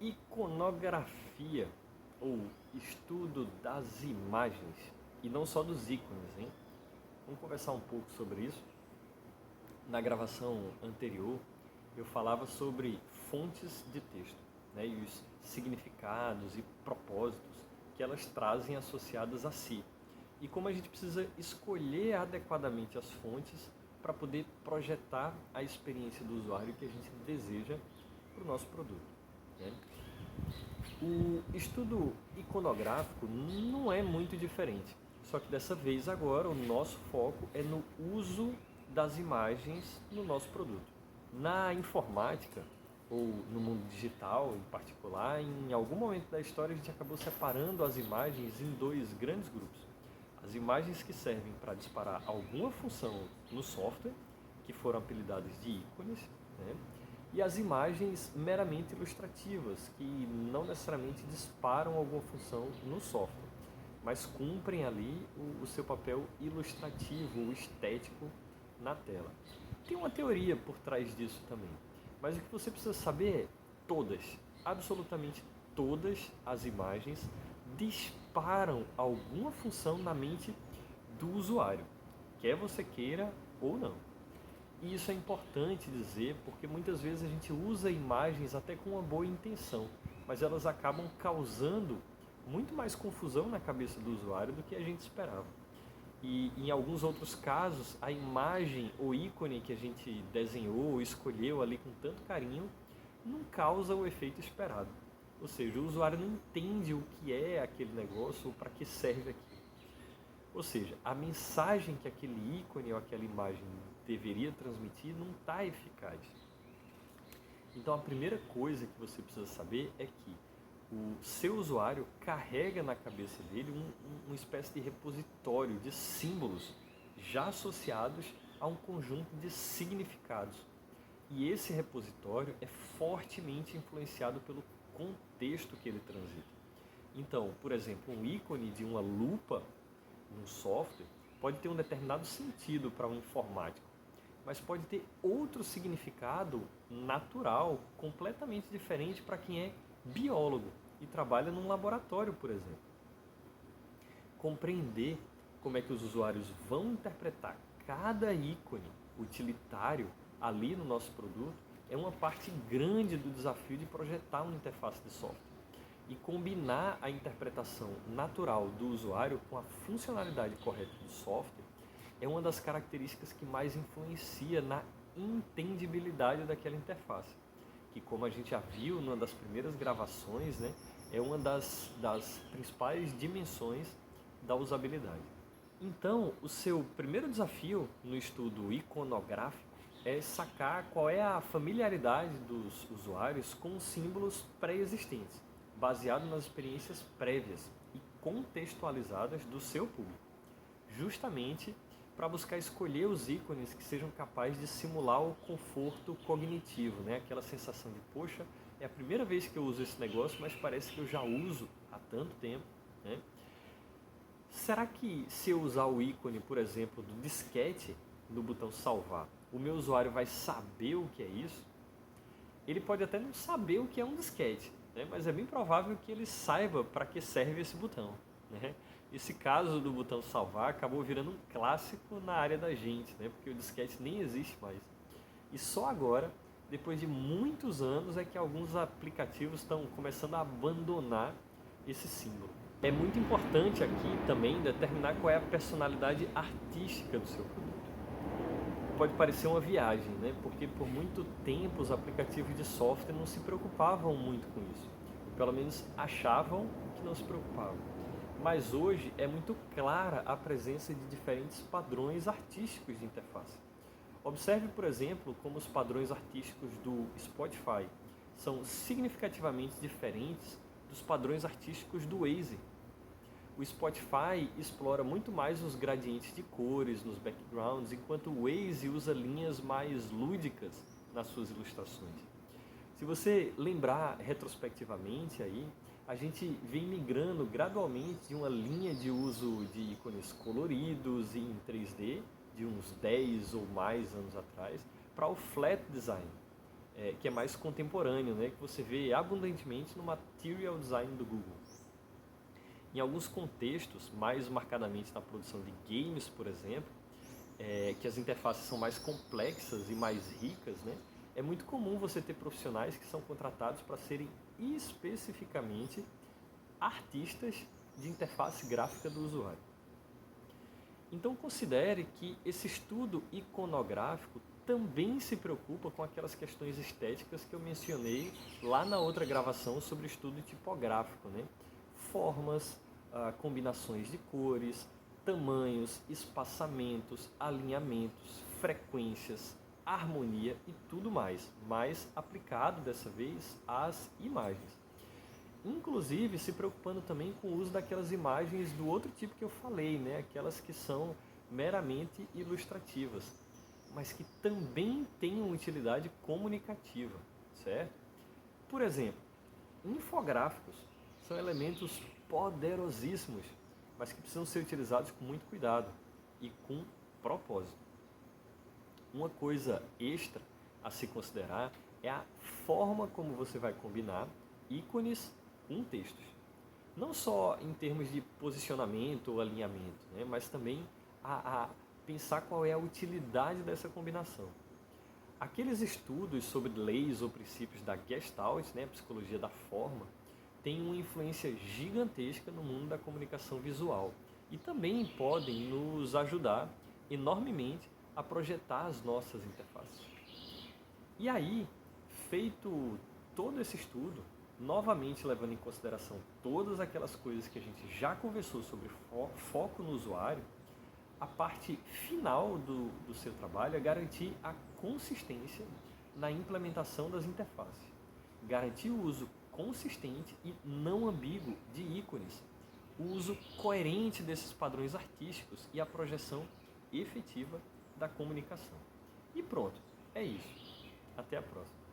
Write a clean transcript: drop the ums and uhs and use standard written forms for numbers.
Iconografia, ou estudo das imagens, e não só dos ícones, hein? Vamos conversar um pouco sobre isso. Na gravação anterior, eu falava sobre fontes de texto, né, e os significados e propósitos que elas trazem associadas a si. E como a gente precisa escolher adequadamente as fontes para poder projetar a experiência do usuário que a gente deseja para o nosso produto, né? O estudo iconográfico não é muito diferente, só que dessa vez agora o nosso foco é no uso das imagens no nosso produto. Na informática, ou no mundo digital em particular, em algum momento da história a gente acabou separando as imagens em dois grandes grupos. As imagens que servem para disparar alguma função no software, que foram apelidadas de ícones, né? E as imagens meramente ilustrativas, que não necessariamente disparam alguma função no software, mas cumprem ali o seu papel ilustrativo ou estético na tela. Tem uma teoria por trás disso também, mas o que você precisa saber é todas, absolutamente todas as imagens disparam alguma função na mente do usuário, quer você queira ou não. E isso é importante dizer porque muitas vezes a gente usa imagens até com uma boa intenção, mas elas acabam causando muito mais confusão na cabeça do usuário do que a gente esperava. E em alguns outros casos, a imagem ou ícone que a gente desenhou ou escolheu ali com tanto carinho não causa o efeito esperado. Ou seja, o usuário não entende o que é aquele negócio ou para que serve aquilo. Ou seja, a mensagem que aquele ícone ou aquela imagem deveria transmitir não está eficaz. Então a primeira coisa que você precisa saber é que o seu usuário carrega na cabeça dele uma espécie de repositório de símbolos já associados a um conjunto de significados. E esse repositório é fortemente influenciado pelo contexto que ele transita. Então, por exemplo, um ícone de uma lupa num software pode ter um determinado sentido para um informático, mas pode ter outro significado natural, completamente diferente para quem é biólogo e trabalha num laboratório, por exemplo. Compreender como é que os usuários vão interpretar cada ícone utilitário ali no nosso produto é uma parte grande do desafio de projetar uma interface de software. E combinar a interpretação natural do usuário com a funcionalidade correta do software é uma das características que mais influencia na entendibilidade daquela interface, que, como a gente já viu numa das primeiras gravações, né, é uma das principais dimensões da usabilidade. Então, o seu primeiro desafio no estudo iconográfico é sacar qual é a familiaridade dos usuários com símbolos pré-existentes, baseado nas experiências prévias e contextualizadas do seu público, justamente para buscar escolher os ícones que sejam capazes de simular o conforto cognitivo, né? Aquela sensação de, poxa, é a primeira vez que eu uso esse negócio, mas parece que eu já uso há tanto tempo, né? Será que se eu usar o ícone, por exemplo, do disquete no botão salvar, o meu usuário vai saber o que é isso? Ele pode até não saber o que é um disquete, né? Mas é bem provável que ele saiba para que serve esse botão, né? Esse caso do botão salvar acabou virando um clássico na área da gente, né? Porque o disquete nem existe mais. E só agora, depois de muitos anos, é que alguns aplicativos estão começando a abandonar esse símbolo. É muito importante aqui também determinar qual é a personalidade artística do seu produto. Pode parecer uma viagem, né? Porque por muito tempo os aplicativos de software não se preocupavam muito com isso. Ou pelo menos achavam que não se preocupavam. Mas hoje é muito clara a presença de diferentes padrões artísticos de interface. Observe, por exemplo, como os padrões artísticos do Spotify são significativamente diferentes dos padrões artísticos do Waze. O Spotify explora muito mais os gradientes de cores nos backgrounds, enquanto o Waze usa linhas mais lúdicas nas suas ilustrações. Se você lembrar retrospectivamente aí, a gente vem migrando gradualmente de uma linha de uso de ícones coloridos e em 3D, de uns 10 ou mais anos atrás, para o flat design. que é mais contemporâneo, né? Que você vê abundantemente no Material Design do Google. Em alguns contextos, mais marcadamente na produção de games, por exemplo, que as interfaces são mais complexas e mais ricas, né? É muito comum você ter profissionais que são contratados para serem especificamente artistas de interface gráfica do usuário. Então considere que esse estudo iconográfico também se preocupa com aquelas questões estéticas que eu mencionei lá na outra gravação sobre estudo tipográfico, né? Formas, combinações de cores, tamanhos, espaçamentos, alinhamentos, frequências, harmonia e tudo mais, mas aplicado dessa vez às imagens. Inclusive se preocupando também com o uso daquelas imagens do outro tipo que eu falei, né? Aquelas que são meramente ilustrativas, mas que também têm uma utilidade comunicativa, certo? Por exemplo, infográficos são elementos poderosíssimos, mas que precisam ser utilizados com muito cuidado e com propósito. Uma coisa extra a se considerar é a forma como você vai combinar ícones com textos. Não só em termos de posicionamento ou alinhamento, né, mas também a pensar qual é a utilidade dessa combinação. Aqueles estudos sobre leis ou princípios da Gestalt, né, psicologia da forma, têm uma influência gigantesca no mundo da comunicação visual e também podem nos ajudar enormemente a projetar as nossas interfaces. E aí, feito todo esse estudo, novamente levando em consideração todas aquelas coisas que a gente já conversou sobre foco no usuário, a parte final do seu trabalho é garantir a consistência na implementação das interfaces. Garantir o uso consistente e não ambíguo de ícones, o uso coerente desses padrões artísticos e a projeção efetiva da comunicação. E pronto, é isso. Até a próxima.